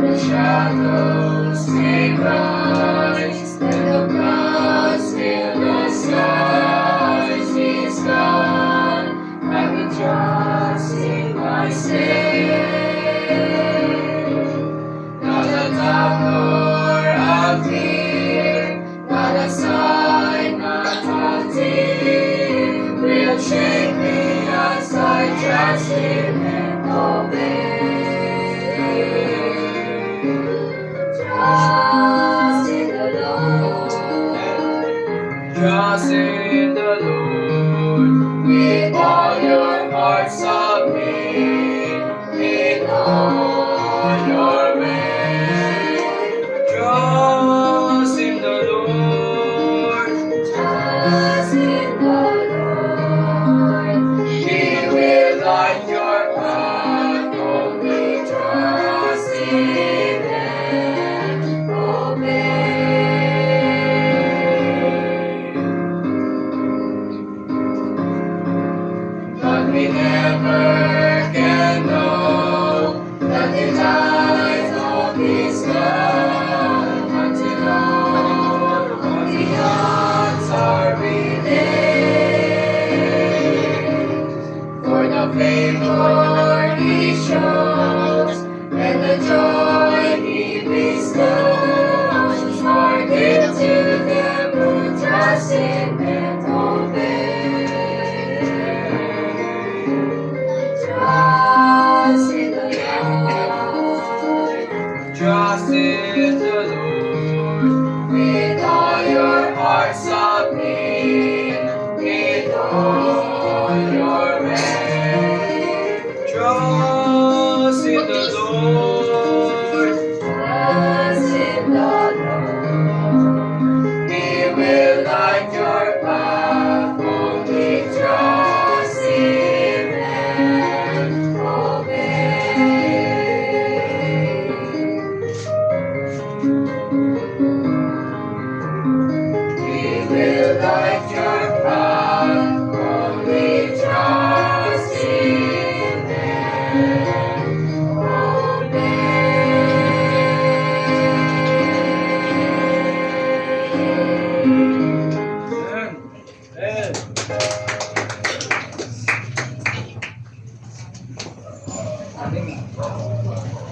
The shadows may rise, and the clouds fill the skies. He's gone, I will trust in my Savior. Not a doubt nor a fear, not a sign, not a tear will shake me as I trust Him and obey. Trust in the Lord. Trust in the Lord. With all your heart submit in all your ways. Trust in the Lord. Trust in the Lord. He will light your path. Only trust in and obey. But we never can know the delight of His love until all the odds are relayed. For the favor He shows and the joy He bestows are given to them who trust Him and obey. Trust in the Lord. Trust in the Lord. With all your heart submit in all your ways. Trust in the Lord. Trust in the Lord. He will light your path. Only trust Him and obey. He will light your path. Only trust Him and obey. Amen.